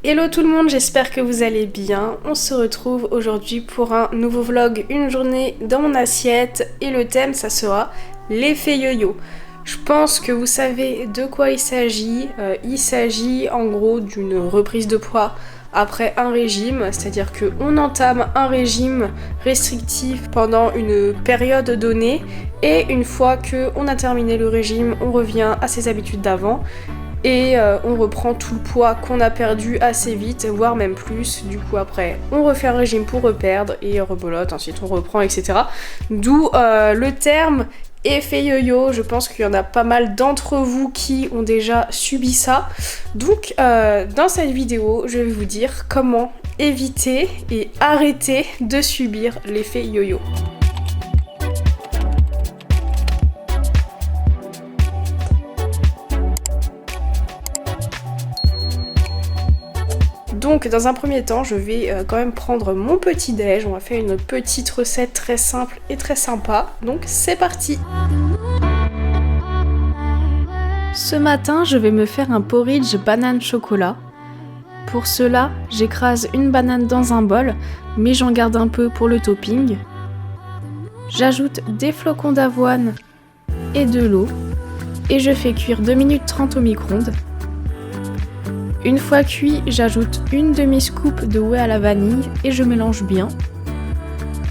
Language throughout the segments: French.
Hello tout le monde, j'espère que vous allez bien. On se retrouve aujourd'hui pour un nouveau vlog, une journée dans mon assiette et le thème ça sera l'effet yo-yo. Je pense que vous savez de quoi il s'agit. Il s'agit en gros d'une reprise de poids après un régime, c'est-à-dire qu'on entame un régime restrictif pendant une période donnée et une fois qu'on a terminé le régime, on revient à ses habitudes d'avant. Et on reprend tout le poids qu'on a perdu assez vite, voire même plus. Du coup après on refait un régime pour reperdre et rebolote, ensuite on reprend, etc. D'où le terme effet yo-yo. Je pense qu'il y en a pas mal d'entre vous qui ont déjà subi ça. Donc dans cette vidéo je vais vous dire comment éviter et arrêter de subir l'effet yo-yo. Donc dans un premier temps, je vais quand même prendre mon petit déj. On va faire une petite recette très simple et très sympa. Donc c'est parti. Ce matin, je vais me faire un porridge banane chocolat. Pour cela, j'écrase une banane dans un bol, mais j'en garde un peu pour le topping. J'ajoute des flocons d'avoine et de l'eau et je fais cuire 2 minutes 30 au micro-ondes. Une fois cuit, j'ajoute une demi-scoop de whey à la vanille et je mélange bien.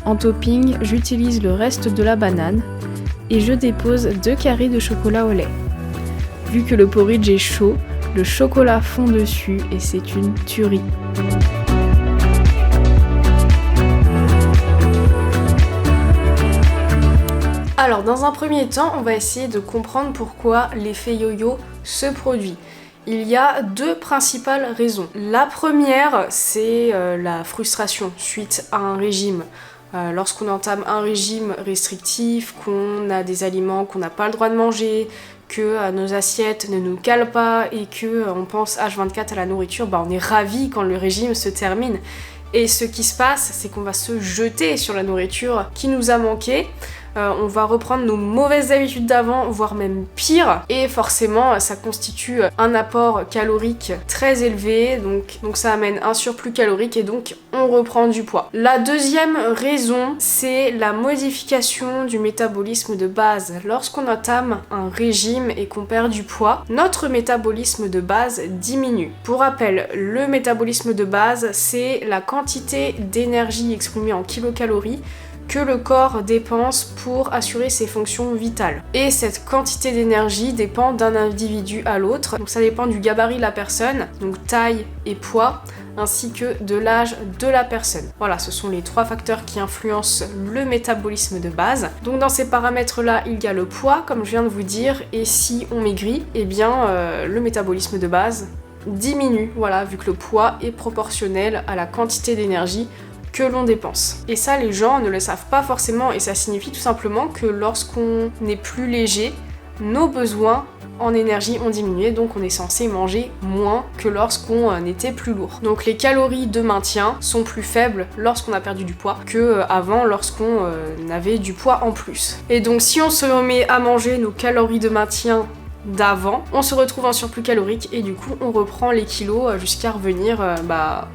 En topping, j'utilise le reste de la banane et je dépose 2 carrés de chocolat au lait. Vu que le porridge est chaud, le chocolat fond dessus et c'est une tuerie. Alors dans un premier temps, on va essayer de comprendre pourquoi l'effet yo-yo se produit. Il y a 2 principales raisons. La première, c'est la frustration suite à un régime. Lorsqu'on entame un régime restrictif, qu'on a des aliments qu'on n'a pas le droit de manger, que nos assiettes ne nous calent pas et qu'on pense H24 à la nourriture, on est ravis quand le régime se termine. Et ce qui se passe, c'est qu'on va se jeter sur la nourriture qui nous a manqué. On va reprendre nos mauvaises habitudes d'avant, voire même pire. Et forcément, ça constitue un apport calorique très élevé. Donc ça amène un surplus calorique et donc on reprend du poids. La deuxième raison, c'est la modification du métabolisme de base. Lorsqu'on entame un régime et qu'on perd du poids, notre métabolisme de base diminue. Pour rappel, le métabolisme de base, c'est la quantité d'énergie exprimée en kilocalories que le corps dépense pour assurer ses fonctions vitales. Et cette quantité d'énergie dépend d'un individu à l'autre, donc ça dépend du gabarit de la personne, donc taille et poids, ainsi que de l'âge de la personne. Voilà, ce sont les 3 facteurs qui influencent le métabolisme de base. Donc dans ces paramètres-là, il y a le poids, comme je viens de vous dire, et si on maigrit, eh bien le métabolisme de base diminue, voilà, vu que le poids est proportionnel à la quantité d'énergie que l'on dépense. Et ça, les gens ne le savent pas forcément et ça signifie tout simplement que lorsqu'on est plus léger, nos besoins en énergie ont diminué, donc on est censé manger moins que lorsqu'on était plus lourd. Donc les calories de maintien sont plus faibles lorsqu'on a perdu du poids que avant lorsqu'on avait du poids en plus. Et donc si on se remet à manger nos calories de maintien d'avant, on se retrouve en surplus calorique et du coup on reprend les kilos jusqu'à revenir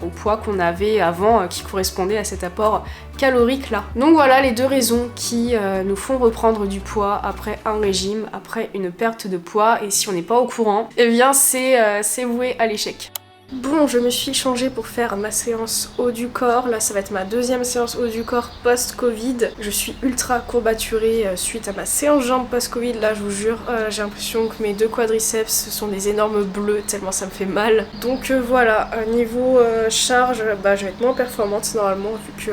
au poids qu'on avait avant qui correspondait à cet apport calorique là. Donc voilà les 2 raisons qui nous font reprendre du poids après un régime, après une perte de poids, et si on n'est pas au courant, eh bien c'est voué à l'échec. Bon, je me suis changée pour faire ma séance haut du corps. Là, ça va être ma 2e séance haut du corps post-Covid. Je suis ultra courbaturée suite à ma séance jambes post-Covid. Là, je vous jure, j'ai l'impression que mes 2 quadriceps sont des énormes bleus tellement ça me fait mal. Donc voilà, niveau charge, je vais être moins performante normalement vu que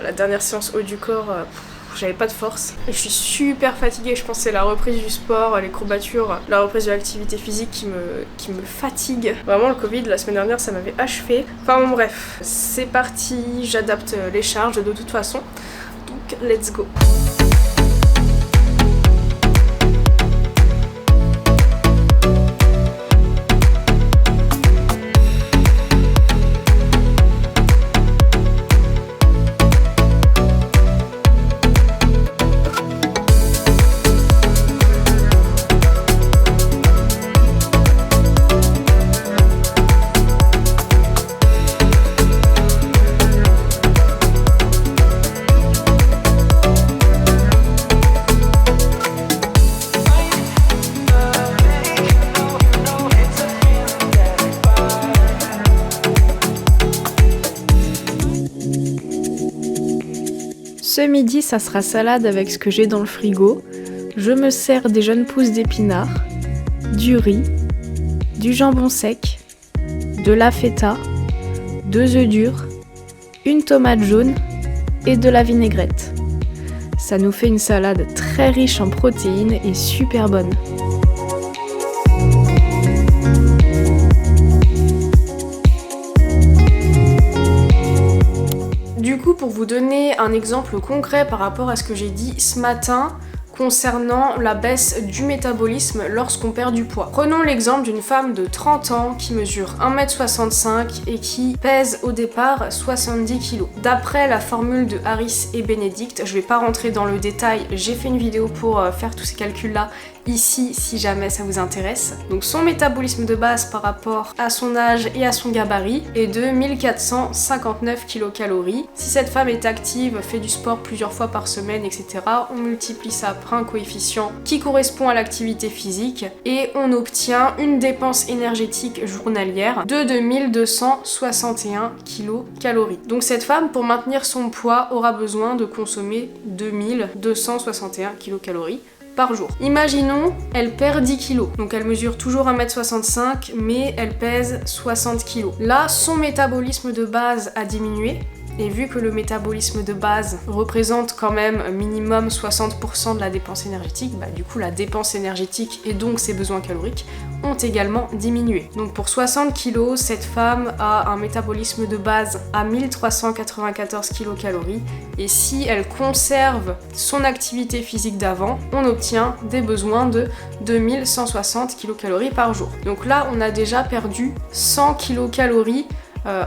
la dernière séance haut du corps... j'avais pas de force. Et je suis super fatiguée, je pense que c'est la reprise du sport, les courbatures, la reprise de l'activité physique qui me fatigue. Vraiment le Covid, la semaine dernière, ça m'avait achevé. Enfin bon bref, c'est parti, j'adapte les charges de toute façon. Donc let's go. Ce midi, ça sera salade avec ce que j'ai dans le frigo. Je me sers des jeunes pousses d'épinards, du riz, du jambon sec, de la feta, 2 œufs durs, une tomate jaune et de la vinaigrette. Ça nous fait une salade très riche en protéines et super bonne. Du coup, pour vous donner un exemple concret par rapport à ce que j'ai dit ce matin, concernant la baisse du métabolisme lorsqu'on perd du poids. Prenons l'exemple d'une femme de 30 ans qui mesure 1m65 et qui pèse au départ 70 kg. D'après la formule de Harris et Benedict, je vais pas rentrer dans le détail, j'ai fait une vidéo pour faire tous ces calculs-là ici si jamais ça vous intéresse. Donc son métabolisme de base par rapport à son âge et à son gabarit est de 1459 kcal. Si cette femme est active, fait du sport plusieurs fois par semaine, etc., on multiplie ça par un coefficient qui correspond à l'activité physique et on obtient une dépense énergétique journalière de 2261 kcal. Donc cette femme, pour maintenir son poids, aura besoin de consommer 2261 kcal par jour. Imaginons, elle perd 10 kilos. Donc elle mesure toujours 1m65, mais elle pèse 60 kilos. Là, son métabolisme de base a diminué. Et vu que le métabolisme de base représente quand même minimum 60% de la dépense énergétique, du coup la dépense énergétique et donc ses besoins caloriques ont également diminué. Donc pour 60 kg, cette femme a un métabolisme de base à 1394 kcal et si elle conserve son activité physique d'avant, on obtient des besoins de 2160 kcal par jour. Donc là, on a déjà perdu 100 kcal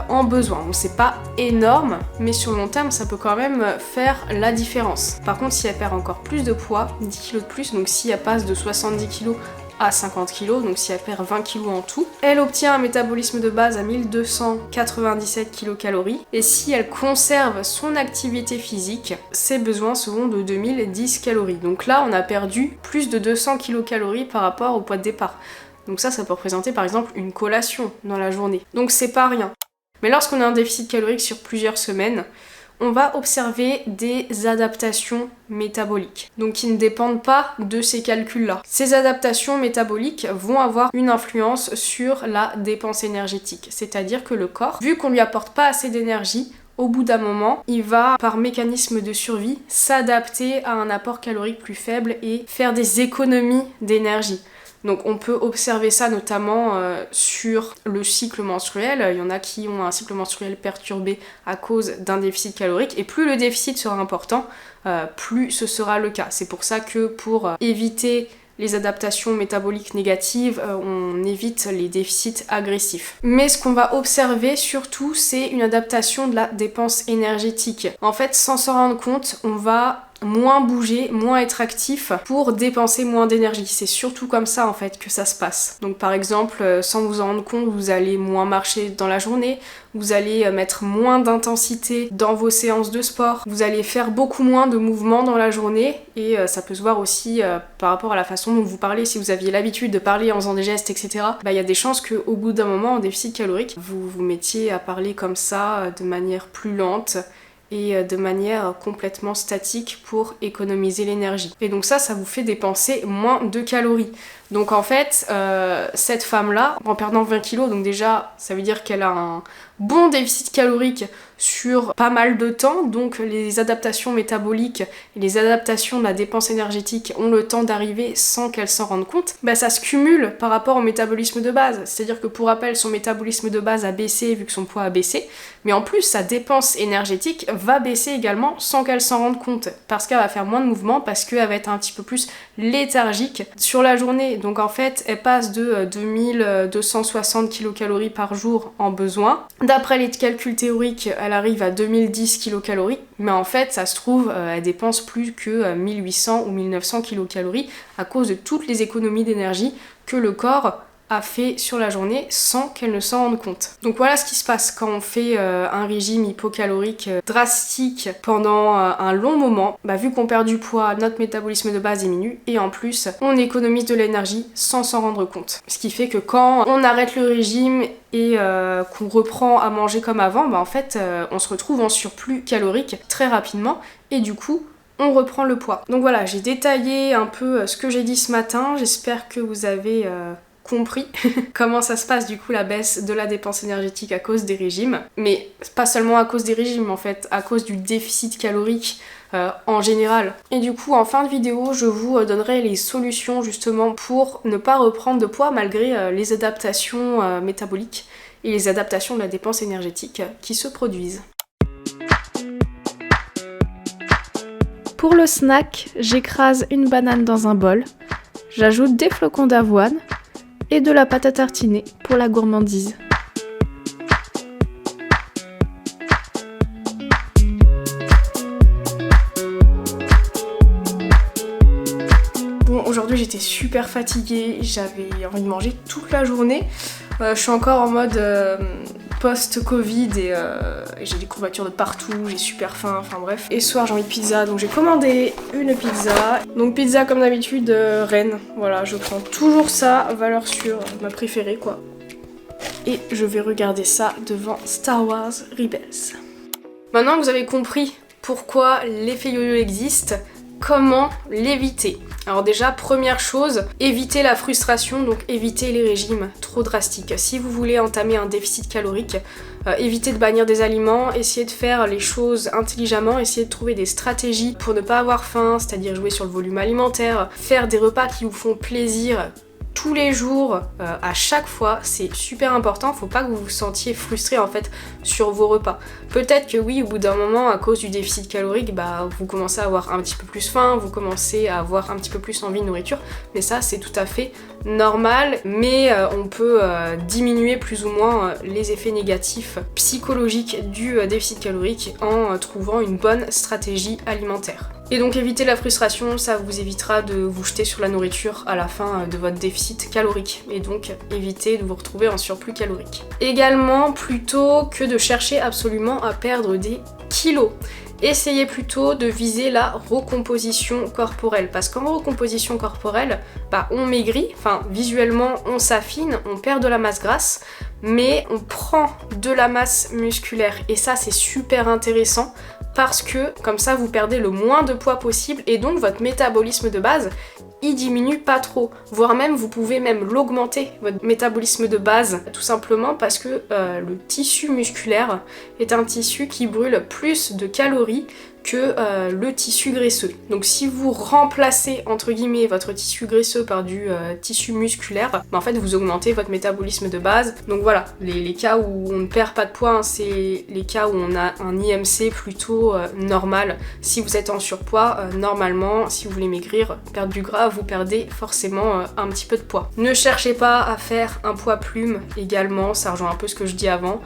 en besoin. Donc c'est pas énorme, mais sur le long terme, ça peut quand même faire la différence. Par contre, si elle perd encore plus de poids, 10 kg de plus, donc si elle passe de 70 kg à 50 kg, donc si elle perd 20 kg en tout, elle obtient un métabolisme de base à 1297 kcal et si elle conserve son activité physique, ses besoins seront de 2010 calories. Donc là, on a perdu plus de 200 kcal par rapport au poids de départ. Donc ça peut représenter par exemple une collation dans la journée. Donc c'est pas rien. Mais lorsqu'on a un déficit calorique sur plusieurs semaines, on va observer des adaptations métaboliques, donc qui ne dépendent pas de ces calculs-là. Ces adaptations métaboliques vont avoir une influence sur la dépense énergétique, c'est-à-dire que le corps, vu qu'on lui apporte pas assez d'énergie, au bout d'un moment, il va, par mécanisme de survie, s'adapter à un apport calorique plus faible et faire des économies d'énergie. Donc on peut observer ça notamment sur le cycle menstruel. Il y en a qui ont un cycle menstruel perturbé à cause d'un déficit calorique et plus le déficit sera important, plus ce sera le cas. C'est pour ça que pour éviter les adaptations métaboliques négatives, on évite les déficits agressifs. Mais ce qu'on va observer surtout, c'est une adaptation de la dépense énergétique. En fait, sans s'en rendre compte, on va moins bouger, moins être actif pour dépenser moins d'énergie. C'est surtout comme ça en fait que ça se passe. Donc par exemple, sans vous en rendre compte, vous allez moins marcher dans la journée, vous allez mettre moins d'intensité dans vos séances de sport, vous allez faire beaucoup moins de mouvements dans la journée et ça peut se voir aussi par rapport à la façon dont vous parlez. Si vous aviez l'habitude de parler en faisant des gestes, etc., il y a des chances qu'au bout d'un moment, en déficit calorique, vous vous mettiez à parler comme ça de manière plus lente et de manière complètement statique pour économiser l'énergie. Et donc ça vous fait dépenser moins de calories. Donc en fait, cette femme-là, en perdant 20 kilos, donc déjà, ça veut dire qu'elle a un bon déficit calorique sur pas mal de temps, donc les adaptations métaboliques et les adaptations de la dépense énergétique ont le temps d'arriver sans qu'elle s'en rende compte, ça se cumule par rapport au métabolisme de base. C'est-à-dire que pour rappel, son métabolisme de base a baissé vu que son poids a baissé, mais en plus sa dépense énergétique va baisser également sans qu'elle s'en rende compte, parce qu'elle va faire moins de mouvements, parce qu'elle va être un petit peu plus léthargique sur la journée. Donc en fait, elle passe de 2260 kcal par jour en besoin. D'après les calculs théoriques, elle arrive à 2010 kcal, mais en fait, ça se trouve, elle dépense plus que 1800 ou 1900 kcal à cause de toutes les économies d'énergie que le corps a fait sur la journée sans qu'elle ne s'en rende compte. Donc voilà ce qui se passe quand on fait un régime hypocalorique drastique pendant un long moment. Vu qu'on perd du poids, notre métabolisme de base diminue et en plus on économise de l'énergie sans s'en rendre compte. Ce qui fait que quand on arrête le régime et qu'on reprend à manger comme avant, en fait on se retrouve en surplus calorique très rapidement et du coup on reprend le poids. Donc voilà, j'ai détaillé un peu ce que j'ai dit ce matin, j'espère que vous avez compris comment ça se passe du coup la baisse de la dépense énergétique à cause des régimes, mais pas seulement à cause des régimes en fait, à cause du déficit calorique en général. Et du coup en fin de vidéo je vous donnerai les solutions justement pour ne pas reprendre de poids malgré les adaptations métaboliques et les adaptations de la dépense énergétique qui se produisent. Pour le snack, j'écrase une banane dans un bol, j'ajoute des flocons d'avoine et de la pâte à tartiner pour la gourmandise. Bon, aujourd'hui j'étais super fatiguée, j'avais envie de manger toute la journée. Je suis encore en mode post-Covid et j'ai des courbatures de partout, j'ai super faim, enfin bref. Et ce soir j'ai envie de pizza, donc j'ai commandé une pizza. Donc pizza comme d'habitude, Rennes, voilà, je prends toujours ça, valeur sûre, ma préférée quoi. Et je vais regarder ça devant Star Wars Rebels. Maintenant que vous avez compris pourquoi l'effet yo-yo existe, comment l'éviter? Alors déjà, première chose, éviter la frustration, donc éviter les régimes trop drastiques. Si vous voulez entamer un déficit calorique, évitez de bannir des aliments, essayez de faire les choses intelligemment, essayez de trouver des stratégies pour ne pas avoir faim, c'est-à-dire jouer sur le volume alimentaire, faire des repas qui vous font plaisir tous les jours, à chaque fois, c'est super important, faut pas que vous vous sentiez frustré en fait sur vos repas. Peut-être que oui, au bout d'un moment, à cause du déficit calorique, vous commencez à avoir un petit peu plus faim, vous commencez à avoir un petit peu plus envie de nourriture, mais ça c'est tout à fait normal, mais on peut diminuer plus ou moins les effets négatifs psychologiques du déficit calorique en trouvant une bonne stratégie alimentaire. Et donc éviter la frustration, ça vous évitera de vous jeter sur la nourriture à la fin de votre déficit calorique et donc éviter de vous retrouver en surplus calorique. Également, plutôt que de chercher absolument à perdre des kilos, essayez plutôt de viser la recomposition corporelle, parce qu'en recomposition corporelle, on maigrit, visuellement on s'affine, on perd de la masse grasse, mais on prend de la masse musculaire et ça c'est super intéressant parce que comme ça vous perdez le moins de poids possible et donc votre métabolisme de base il diminue pas trop, voire même vous pouvez même l'augmenter, votre métabolisme de base, tout simplement parce que le tissu musculaire est un tissu qui brûle plus de calories que le tissu graisseux. Donc si vous remplacez entre guillemets votre tissu graisseux par du tissu musculaire, en fait vous augmentez votre métabolisme de base. Donc voilà, les cas où on ne perd pas de poids, c'est les cas où on a un IMC plutôt normal. Si vous êtes en surpoids, normalement, si vous voulez maigrir, perdre du gras, vous perdez forcément un petit peu de poids. Ne cherchez pas à faire un poids plume également, ça rejoint un peu ce que je dis avant,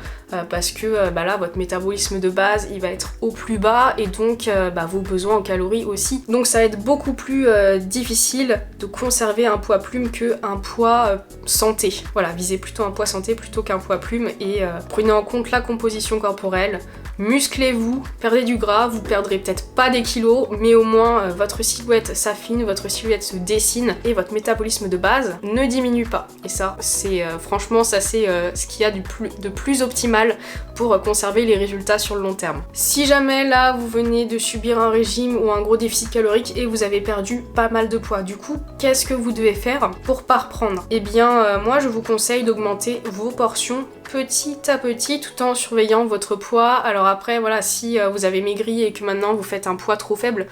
parce que là votre métabolisme de base il va être au plus bas et donc vos besoins en calories aussi. Donc ça va être beaucoup plus difficile de conserver un poids plume qu'un poids santé. Voilà, visez plutôt un poids santé plutôt qu'un poids plume et prenez en compte la composition corporelle. Musclez-vous, perdez du gras, vous perdrez peut-être pas des kilos, mais au moins votre silhouette s'affine, votre silhouette se dessine et votre métabolisme de base ne diminue pas. Et ça, c'est franchement, ça c'est ce qu'il y a de plus optimal pour conserver les résultats sur le long terme. Si jamais là vous venez de subir un régime ou un gros déficit calorique et vous avez perdu pas mal de poids, du coup, qu'est-ce que vous devez faire pour pas reprendre? Eh bien, moi je vous conseille d'augmenter vos portions petit à petit tout en surveillant votre poids. Alors après voilà, si vous avez maigri et que maintenant vous faites un poids trop faible,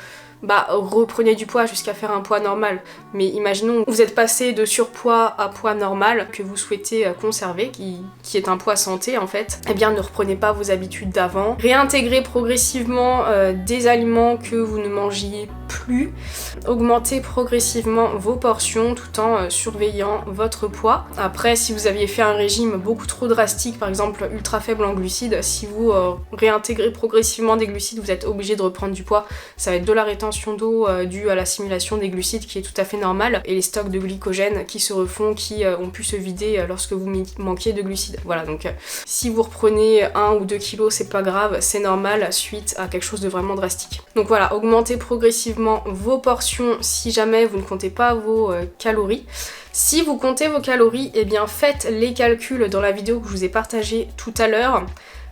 reprenez du poids jusqu'à faire un poids normal. Mais imaginons vous êtes passé de surpoids à poids normal que vous souhaitez conserver, qui est un poids santé en fait, eh bien ne reprenez pas vos habitudes d'avant. Réintégrez progressivement des aliments que vous ne mangiez plus. Augmentez progressivement vos portions tout en surveillant votre poids. Après, si vous aviez fait un régime beaucoup trop drastique, par exemple ultra faible en glucides, si vous réintégrez progressivement des glucides, vous êtes obligé de reprendre du poids. Ça va être de la rétention rétention d'eau due à l'assimilation des glucides qui est tout à fait normale, et les stocks de glycogène qui se refont, qui ont pu se vider lorsque vous manquiez de glucides. Voilà, donc si vous reprenez 1 ou 2 kilos, c'est pas grave, c'est normal suite à quelque chose de vraiment drastique. Donc voilà, augmentez progressivement vos portions si jamais vous ne comptez pas vos calories. Si vous comptez vos calories, eh bien faites les calculs dans la vidéo que je vous ai partagée tout à l'heure.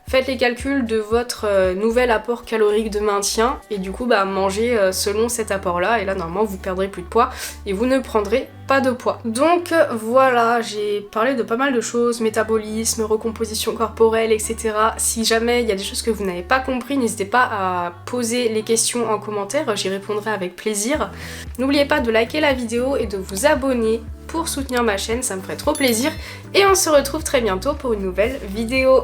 Faites les calculs de votre nouvel apport calorique de maintien et du coup mangez selon cet apport là, et là normalement vous perdrez plus de poids et vous ne prendrez pas de poids. Donc voilà, j'ai parlé de pas mal de choses, métabolisme, recomposition corporelle, etc. Si jamais il y a des choses que vous n'avez pas compris, n'hésitez pas à poser les questions en commentaire, j'y répondrai avec plaisir. N'oubliez pas de liker la vidéo et de vous abonner pour soutenir ma chaîne, ça me ferait trop plaisir. Et on se retrouve très bientôt pour une nouvelle vidéo.